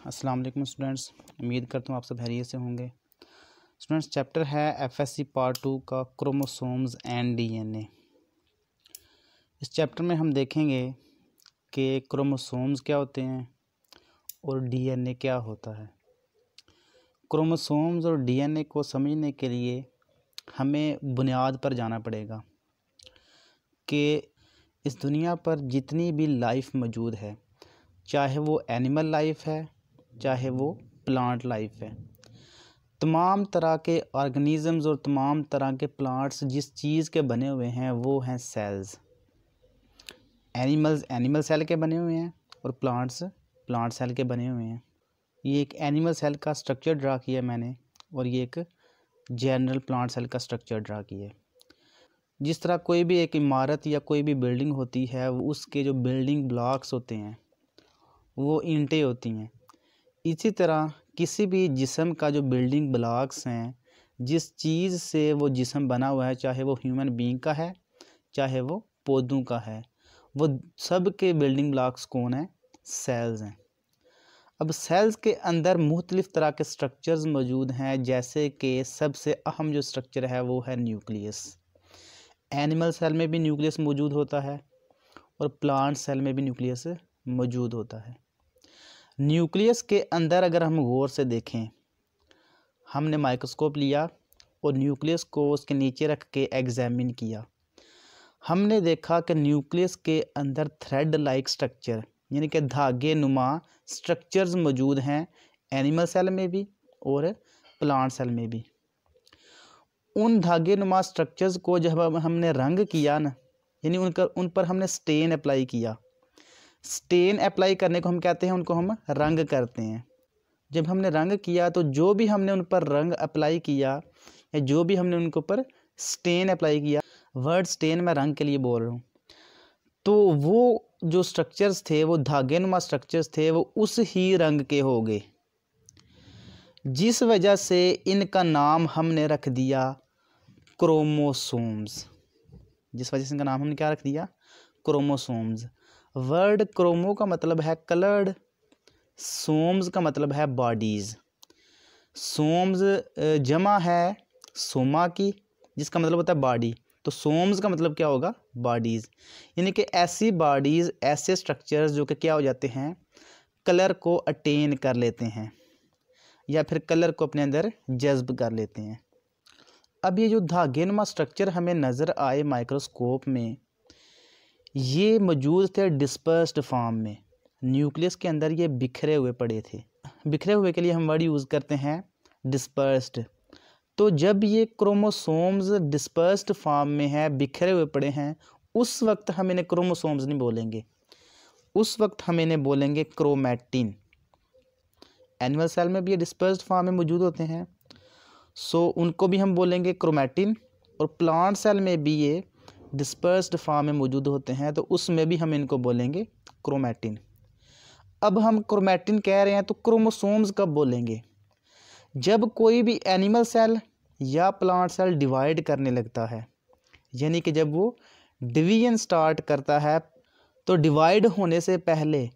अस्सलाम वालेकुम स्टूडेंट्स, उम्मीद करता हूँ आप सब खैरियत से होंगे। स्टूडेंट्स, चैप्टर है एफएससी पार्ट 2 का क्रोमोसोम्स एंड डीएनए। इस चैप्टर में हम देखेंगे कि क्रोमोसोम्स क्या होते हैं और डीएनए क्या होता है। क्रोमोसोम्स और डीएनए को समझने के लिए हमें बुनियाद पर जाना पड़ेगा कि इस दुनिया पर जितनी भी लाइफ मौजूद है, चाहे वो एनिमल लाइफ है, चाहे वो प्लांट लाइफ है, तमाम तरह के ऑर्गेनिज़म्स और तमाम तरह के प्लांट्स जिस चीज़ के बने हुए हैं वो हैं सेल्स। एनिमल्स एनिमल सेल के बने हुए हैं और प्लांट्स प्लांट सेल के बने हुए हैं। ये एक एनिमल सेल का स्ट्रक्चर ड्रा किया मैंने और ये एक जनरल प्लांट सेल का स्ट्रक्चर ड्रा किया है। जिस तरह कोई भी एक इमारत या कोई भी बिल्डिंग होती है, वो उसके जो बिल्डिंग ब्लॉक्स होते हैं वो ईंटें होती हैं। इसी तरह किसी भी जिस्म का जो बिल्डिंग ब्लॉक्स हैं, जिस चीज़ से वो जिस्म बना हुआ है, चाहे वो ह्यूमन बीइंग का है, चाहे वो पौधों का है, वो सब के बिल्डिंग ब्लॉक्स कौन हैं? सेल्स हैं। अब सेल्स के अंदर मुख्तलिफ़ तरह के स्ट्रक्चर्स मौजूद हैं, जैसे कि सबसे अहम जो स्ट्रक्चर है वो है न्यूक्लियस। एनिमल सेल में भी न्यूक्लियस मौजूद होता है और प्लांट सेल में भी न्यूक्लियस मौजूद होता है। न्यूक्लियस के अंदर अगर हम गौर से देखें, हमने माइक्रोस्कोप लिया और न्यूक्लियस को उसके नीचे रख के एग्जामिन किया, हमने देखा कि न्यूक्लियस के अंदर थ्रेड लाइक स्ट्रक्चर यानी कि धागे नुमा स्ट्रक्चर्स मौजूद हैं, एनिमल सेल में भी और प्लांट सेल में भी। उन धागे नुमा स्ट्रक्चर्स को जब हमने रंग किया ना, यानी उन पर हमने स्टेन अप्लाई किया। स्टेन अप्लाई करने को हम कहते हैं, उनको हम रंग करते हैं। जब हमने रंग किया तो जो भी हमने उन पर रंग अप्लाई किया या जो भी हमने उनके ऊपर स्टेन अप्लाई किया, वर्ड स्टेन मैं रंग के लिए बोल रहा हूँ, तो वो जो स्ट्रक्चर्स थे, वो धागे नुमा स्ट्रक्चर्स थे, वो उस ही रंग के हो गए, जिस वजह से इनका नाम हमने रख दिया क्रोमोसोम्स। जिस वजह से इनका नाम हमने क्या रख दिया? क्रोमोसोम्स। वर्ड क्रोमो का मतलब है कलर्ड, सोम्स का मतलब है बॉडीज़। सोम्स जमा है सोमा की, जिसका मतलब होता है बॉडी, तो सोम्स का मतलब क्या होगा? बॉडीज़। यानी कि ऐसी बॉडीज़, ऐसे स्ट्रक्चर्स जो कि क्या हो जाते हैं, कलर को अटेन कर लेते हैं या फिर कलर को अपने अंदर जज्ब कर लेते हैं। अब ये जो धागेनुमा स्ट्रक्चर हमें नज़र आए माइक्रोस्कोप में, ये मौजूद थे डिस्पर्स्ड फॉर्म में। न्यूक्लियस के अंदर ये बिखरे हुए पड़े थे। बिखरे हुए के लिए हम वर्ड यूज़ करते हैं डिस्पर्स्ड। तो जब ये क्रोमोसोम्स डिस्पर्स्ड फॉर्म में है, बिखरे हुए पड़े हैं, उस वक्त हम इन्हें क्रोमोसोम्स नहीं बोलेंगे, उस वक्त हम इन्हें बोलेंगे क्रोमैटिन। एनिमल सेल में भी ये डिस्पर्स्ड फॉर्म में मौजूद होते हैं, सो उनको भी हम बोलेंगे क्रोमैटिन। और प्लांट सेल में भी ये डिस्पर्स्ड फॉर्म में मौजूद होते हैं, तो उसमें भी हम इनको बोलेंगे क्रोमैटिन। अब हम क्रोमैटिन कह रहे हैं तो क्रोमोसोम्स कब बोलेंगे? जब कोई भी एनिमल सेल या प्लांट सेल डिवाइड करने लगता है, यानी कि जब वो डिवीजन स्टार्ट करता है, तो डिवाइड होने से पहले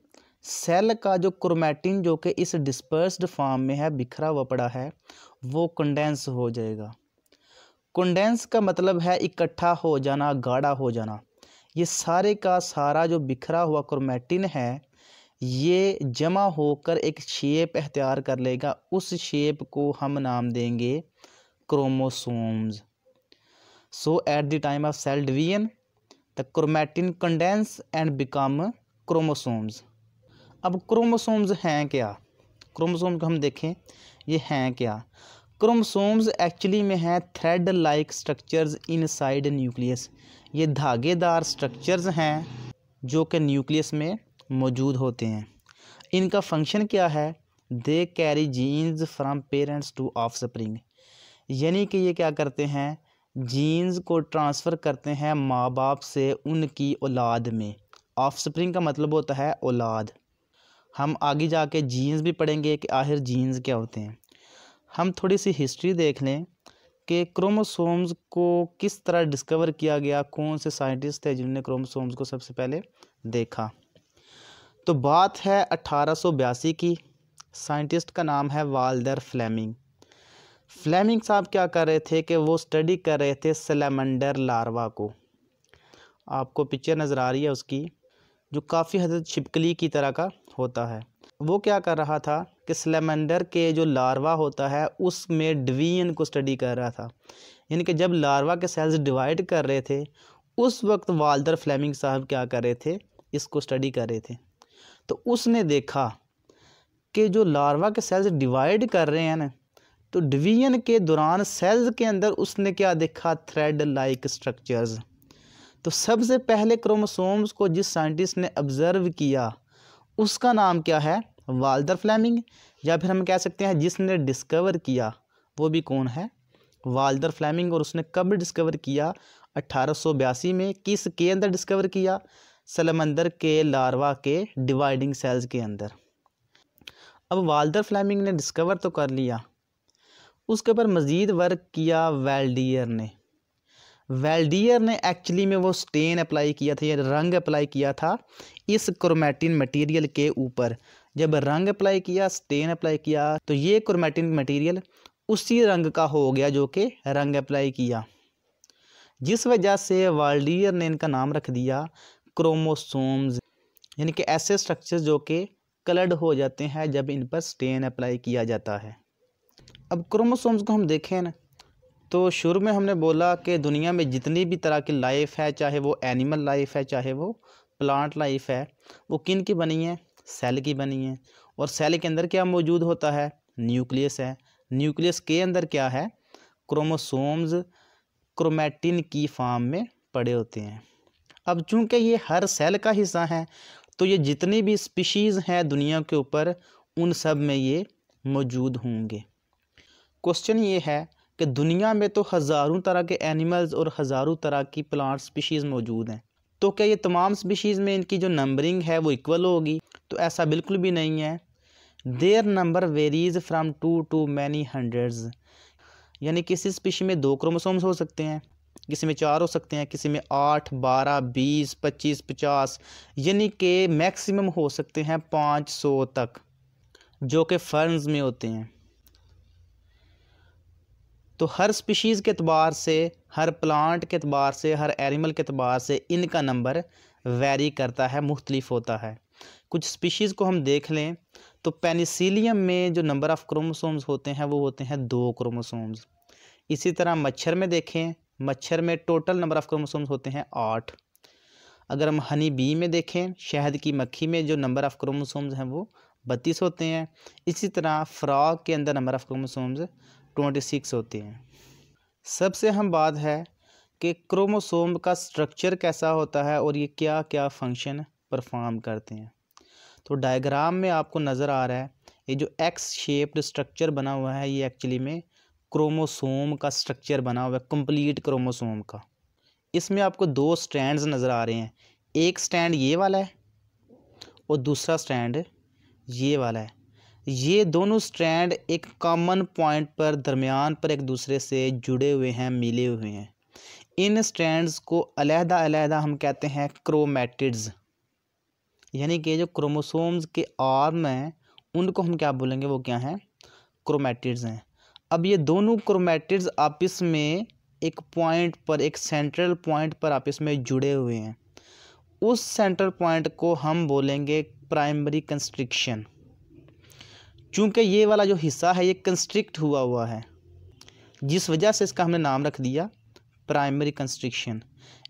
सेल का जो क्रोमैटिन जो कि इस डिस्पर्स्ड फॉर्म में है, बिखरा हुआ पड़ा है, वो कंडेंस हो जाएगा। कंडेंस का मतलब है इकट्ठा हो जाना, गाढ़ा हो जाना। ये सारे का सारा जो बिखरा हुआ क्रोमैटिन है, ये जमा होकर एक शेप अख्तियार कर लेगा। उस शेप को हम नाम देंगे chromosomes. So at the time of cell division the chromatin condense and become chromosomes. अब क्रोमोसोम्स हैं क्या? क्रोमोसोम्स को हम देखें, ये हैं क्या? क्रोमोसोम्स एक्चुअली में है thread like structures inside nucleus. ये धागेदार स्ट्रक्चर्स हैं जो कि न्यूक्लियस में मौजूद होते हैं। इनका फंक्शन क्या है? They carry genes from parents to offspring. यानी कि ये क्या करते हैं? जीन्स को ट्रांसफ़र करते हैं माँ बाप से उनकी औलाद में। ऑफस्प्रिंग का मतलब होता है औलाद। हम आगे जाके जीन्स भी पढ़ेंगे कि आखिर जीन्स क्या होते हैं। हम थोड़ी सी हिस्ट्री देख लें कि क्रोमोसोम्स को किस तरह डिस्कवर किया गया, कौन से साइंटिस्ट थे जिन्होंने क्रोमोसोम्स को सबसे पहले देखा। तो बात है 1882 की, साइंटिस्ट का नाम है वाल्टर फ्लेमिंग। फ्लेमिंग साहब क्या कर रहे थे कि वो स्टडी कर रहे थे सैलमैंडर लार्वा को। आपको पिक्चर नज़र आ रही है उसकी, जो काफ़ी हद तक छिपकली की तरह का होता है। वो क्या कर रहा था कि सैलमैंडर के जो लार्वा होता है उसमें डिवीजन को स्टडी कर रहा था। यानी कि जब लार्वा के सेल्स डिवाइड कर रहे थे उस वक्त वाल्टर फ्लेमिंग साहब क्या कर रहे थे, इसको स्टडी कर रहे थे। तो उसने देखा कि जो लार्वा के सेल्स डिवाइड कर रहे हैं ना, तो डिवीजन के दौरान सेल्स के अंदर उसने क्या देखा, थ्रेड लाइक स्ट्रक्चर्स। तो सबसे पहले क्रोमोसोम्स को जिस साइंटिस्ट ने ऑब्जर्व किया उसका नाम क्या है, वाल्टर फ्लेमिंग। या फिर हम कह सकते हैं जिसने डिस्कवर किया वो भी कौन है, वाल्टर फ्लेमिंग। और उसने कब डिस्कवर किया, 1882 में। किस के अंदर डिस्कवर किया, सैलमैंडर के लार्वा के डिवाइडिंग सेल्स के अंदर। अब वाल्टर फ्लेमिंग ने डिस्कवर तो कर लिया, उसके ऊपर मज़ीद वर्क किया वेल्डियर ने। वेल्डियर ने एक्चुअली में वो स्टेन अप्लाई किया था, या रंग अप्लाई किया था इस क्रोमैटिन मटेरियल के ऊपर। जब रंग अप्लाई किया, स्टेन अप्लाई किया, तो ये क्रोमैटिन मटेरियल उसी रंग का हो गया जो कि रंग अप्लाई किया, जिस वजह से वेल्डियर ने इनका नाम रख दिया क्रोमोसोम्स। यानी कि ऐसे स्ट्रक्चर्स जो कि कलर्ड हो जाते हैं जब इन पर स्टेन अप्लाई किया जाता है। अब क्रोमोसोम्स को हम देखें ना, तो शुरू में हमने बोला कि दुनिया में जितनी भी तरह की लाइफ है, चाहे वो एनिमल लाइफ है, चाहे वो प्लांट लाइफ है, वो किन की बनी है, सेल की बनी है। और सेल के अंदर क्या मौजूद होता है, न्यूक्लियस है। न्यूक्लियस के अंदर क्या है, क्रोमोसोम्स क्रोमैटिन की फॉर्म में पड़े होते हैं। अब चूंकि ये हर सेल का हिस्सा है, तो ये जितनी भी स्पीशीज़ हैं दुनिया के ऊपर उन सब में ये मौजूद होंगे। क्वेश्चन ये है कि दुनिया में तो हज़ारों तरह के एनिमल्स और हज़ारों तरह की प्लांट स्पीशीज़ मौजूद हैं, तो क्या ये तमाम स्पीशीज़ में इनकी जो नंबरिंग है वो इक्वल होगी? तो ऐसा बिल्कुल भी नहीं है। Their number varies from 2 to many hundreds। यानी किसी स्पीशी में 2 क्रोमोसोम्स हो सकते हैं, किसी में 4 हो सकते हैं, किसी में 8, 12, 20, 25, 50, यानी कि मैक्सिमम हो सकते हैं 500 तक, जो कि फर्न्स में होते हैं। तो हर स्पीशीज़ के अतबार से, हर प्लांट के अतबार से, हर एनिमल के अतबार से इनका नंबर वेरी करता है, मुख्तलिफ होता है। कुछ स्पीशीज़ को हम देख लें तो पेनिसिलियम में जो नंबर ऑफ़ क्रोमोसोम्स होते हैं वो होते हैं 2 क्रोमोसोम्स। इसी तरह मच्छर में देखें, मच्छर में टोटल नंबर ऑफ़ क्रोमोसोम्स होते हैं 8। अगर हम हनी बी में देखें, शहद की मक्खी में जो नंबर ऑफ़ क्रोमोसोम्स हैं वो 32 होते हैं। इसी तरह फ्रॉग के अंदर नंबर ऑफ़ क्रोमोसोम्स 26 होते हैं। सबसे अहम बात है कि क्रोमोसोम का स्ट्रक्चर कैसा होता है और ये क्या क्या फंक्शन परफॉर्म करते हैं। तो डायग्राम में आपको नज़र आ रहा है ये जो एक्स शेप्ड स्ट्रक्चर बना हुआ है, ये एक्चुअली में क्रोमोसोम का स्ट्रक्चर बना हुआ है, कंप्लीट क्रोमोसोम का। इसमें आपको 2 स्ट्रैंड्स नज़र आ रहे हैं, एक स्ट्रैंड ये वाला है और दूसरा स्ट्रैंड ये वाला है। ये दोनों स्ट्रैंड एक कॉमन पॉइंट पर दरमियान पर एक दूसरे से जुड़े हुए हैं, मिले हुए हैं। इन स्ट्रैंड्स को अलहदा अलहदा हम कहते हैं क्रोमैटिड्स। यानी कि जो क्रोमोसोम्स के आर्म हैं उनको हम क्या बोलेंगे, वो क्या हैं, क्रोमैटिड्स हैं। अब ये दोनों क्रोमैटिड्स आपस में एक पॉइंट पर, एक सेंट्रल पॉइंट पर आपस में जुड़े हुए हैं। उस सेंट्रल पॉइंट को हम बोलेंगे प्राइमरी कंस्ट्रिक्शन। चूँकि ये वाला जो हिस्सा है ये कंस्ट्रिक्ट हुआ है, जिस वजह से इसका हमने नाम रख दिया प्राइमरी कंस्ट्रिक्शन।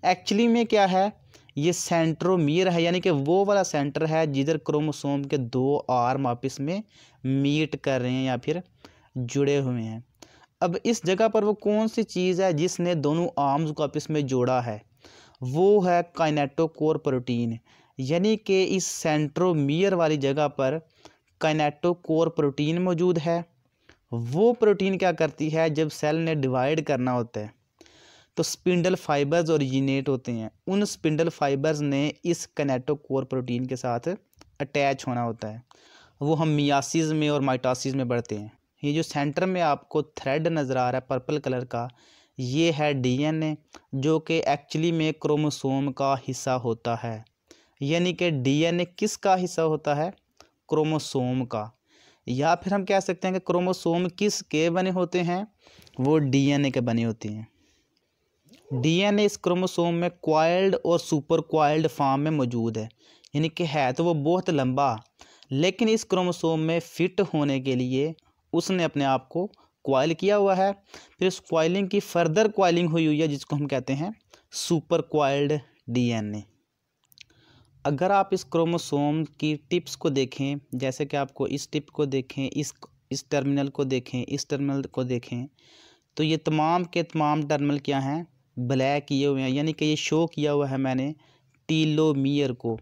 एक्चुअली में क्या है, ये सेंट्रोमियर है, यानी कि वो वाला सेंटर है जिधर क्रोमोसोम के 2 आर्म आपस में मीट कर रहे हैं या फिर जुड़े हुए हैं। अब इस जगह पर वो कौन सी चीज़ है जिसने दोनों आर्म्स को आपस में जोड़ा है, वो है काइनेटोकोर प्रोटीन। यानी कि इस सेंट्रोमियर वाली जगह पर काइनेटोकोर प्रोटीन मौजूद है। वो प्रोटीन क्या करती है, जब सेल ने डिवाइड करना होता है तो स्पिंडल फाइबर्स ओरिजिनेट होते हैं। उन स्पिंडल फाइबर्स ने इस काइनेटोकोर प्रोटीन के साथ अटैच होना होता है, वो हम मियासिस में और माइटोसिस में बढ़ते हैं। ये जो सेंटर में आपको थ्रेड नज़र आ रहा है पर्पल कलर का, ये है डीएनए, जो कि एक्चुअली में क्रोमोसोम का हिस्सा होता है। यानी कि डीएनए किसका हिस्सा होता है, क्रोमोसोम का। या फिर हम कह सकते हैं कि क्रोमोसोम किस के बने होते हैं, वो डीएनए के बने होते हैं। डीएनए इस क्रोमोसोम में क्वाइल्ड और सुपर क्वाइल्ड फॉर्म में मौजूद है, यानी कि है तो वो बहुत लंबा, लेकिन इस क्रोमोसोम में फिट होने के लिए उसने अपने आप को क्वाइल किया हुआ है। फिर उस क्वाइलिंग की फर्दर क्वाइलिंग हुई है जिसको हम कहते हैं सुपर क्वाइल्ड डीएनए। अगर आप इस क्रोमोसोम की टिप्स को देखें, जैसे कि आपको इस टिप को देखें, इस टर्मिनल को देखें, इस टर्मिनल को देखें, तो ये तमाम के तमाम टर्मिनल क्या हैं, ब्लैक किए हुए हैं, यानी कि ये शो किया हुआ है मैंने टीलोमियर को।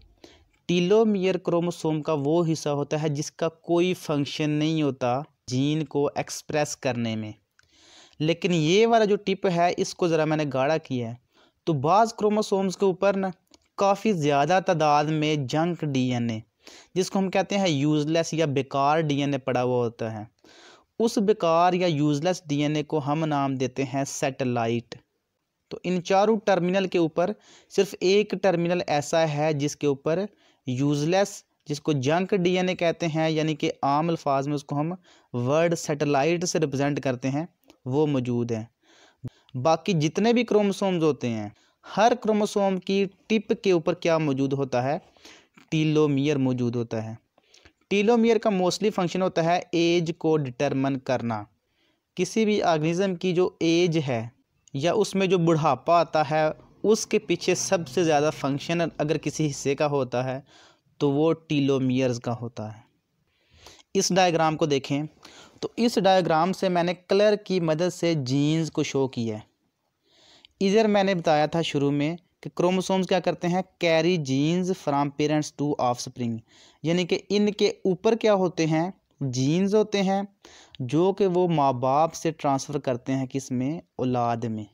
टीलोमियर क्रोमोसोम का वो हिस्सा होता है जिसका कोई फंक्शन नहीं होता जीन को एक्सप्रेस करने में। लेकिन ये वाला जो टिप है इसको ज़रा मैंने गाढ़ा किया है, तो बाज़ क्रोमोसोम्स के ऊपर ना काफ़ी ज़्यादा तादाद में जंक डीएनए, जिसको हम कहते हैं यूज़लेस या बेकार डीएनए पड़ा हुआ होता है। उस बेकार या यूज़लेस डीएनए को हम नाम देते हैं सैटेलाइट। तो इन चारों टर्मिनल के ऊपर सिर्फ एक टर्मिनल ऐसा है जिसके ऊपर यूज़लेस, जिसको जंक डीएनए कहते हैं, यानी कि आम अल्फाज में उसको हम वर्ड सैटेलाइट से रिप्रेजेंट करते हैं, वो मौजूद है। बाकी जितने भी क्रोमोसोम्स होते हैं, हर क्रोमोसोम की टिप के ऊपर क्या मौजूद होता है, टीलोमियर मौजूद होता है। टीलोमियर का मोस्टली फंक्शन होता है एज को डिटरमिन करना। किसी भी ऑर्गेनिज्म की जो एज है या उसमें जो बुढ़ापा आता है, उसके पीछे सबसे ज़्यादा फंक्शन अगर किसी हिस्से का होता है तो वो टीलोमियर्स का होता है। इस डायग्राम को देखें, तो इस डायग्राम से मैंने कलर की मदद से जीन्स को शो किया है। इधर मैंने बताया था शुरू में कि क्रोमोसोम्स क्या करते हैं, carry genes from parents to offspring, यानी कि इनके ऊपर क्या होते हैं, जीन्स होते हैं, जो कि वो माँ बाप से ट्रांसफ़र करते हैं किस में, औलाद में।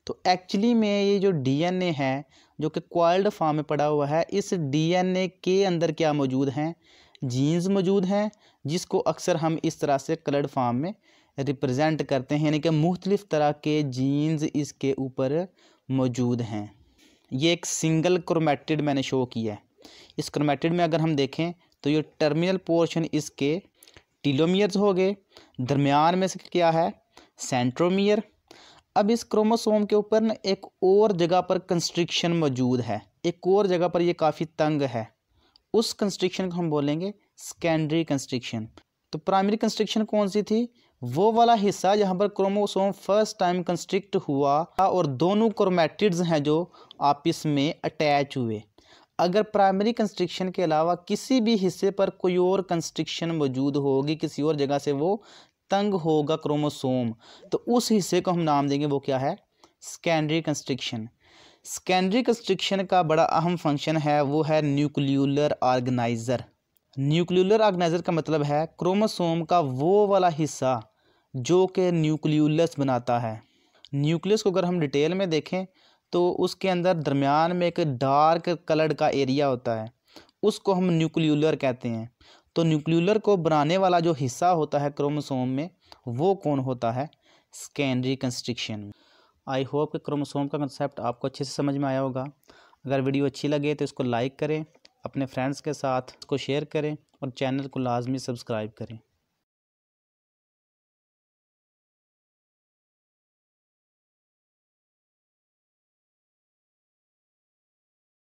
तो एक्चुअली में ये जो डीएनए है जो कि क्वाइल्ड फॉर्म में पड़ा हुआ है, इस डीएनए के अंदर क्या मौजूद हैं, जीन्स मौजूद हैं, जिसको अक्सर हम इस तरह से कलर्ड फॉर्म में रिप्रेजेंट करते हैं, यानी कि मुख्तलिफ़ तरह के जीन्स इसके ऊपर मौजूद हैं। ये एक सिंगल क्रोमेटिड मैंने शो किया है। इस क्रोमेटिड में अगर हम देखें तो ये टर्मिनल पोर्शन इसके टीलोमियर्स हो गए, दरमियान में से क्या है, सेंट्रोमियर। अब इस क्रोमोसोम के ऊपर ना एक और जगह पर कंस्ट्रिक्शन मौजूद है, एक और जगह पर ये काफ़ी तंग है, उस कंस्ट्रिक्शन को हम बोलेंगे सेकेंडरी कंस्ट्रिक्शन। तो प्राइमरी कंस्ट्रिक्शन कौन सी थी, वो वाला हिस्सा जहाँ पर क्रोमोसोम फर्स्ट टाइम कंस्ट्रिक्ट हुआ और दोनों क्रोमेटिड्स हैं जो आपस में अटैच हुए। अगर प्राइमरी कंस्ट्रिक्शन के अलावा किसी भी हिस्से पर कोई और कंस्ट्रिक्शन मौजूद होगी, किसी और जगह से वो तंग होगा क्रोमोसोम, तो उस हिस्से को हम नाम देंगे, वो क्या है, सेकेंडरी कंस्ट्रिक्शन। सेकेंडरी कंस्ट्रिक्शन का बड़ा अहम फंक्शन है, वो है न्यूक्लियोलर ऑर्गेनाइज़र। न्यूक्लियोलर ऑर्गेनाइज़र का मतलब है क्रोमोसोम का वो वाला हिस्सा जो कि न्यूक्लियोलस बनाता है। न्यूक्लियस को अगर हम डिटेल में देखें तो उसके अंदर दरमियान में एक डार्क कलर्ड का एरिया होता है, उसको हम न्यूक्लियोलर कहते हैं। तो न्यूक्लियोलर को बनाने वाला जो हिस्सा होता है क्रोमोसोम में, वो कौन होता है, सेकेंडरी कंस्ट्रिक्शन। आई होप कि क्रोमोसोम का कंसेप्ट आपको अच्छे से समझ में आया होगा। अगर वीडियो अच्छी लगे तो इसको लाइक करें, अपने फ्रेंड्स के साथ इसको शेयर करें और चैनल को लाजमी सब्सक्राइब करें।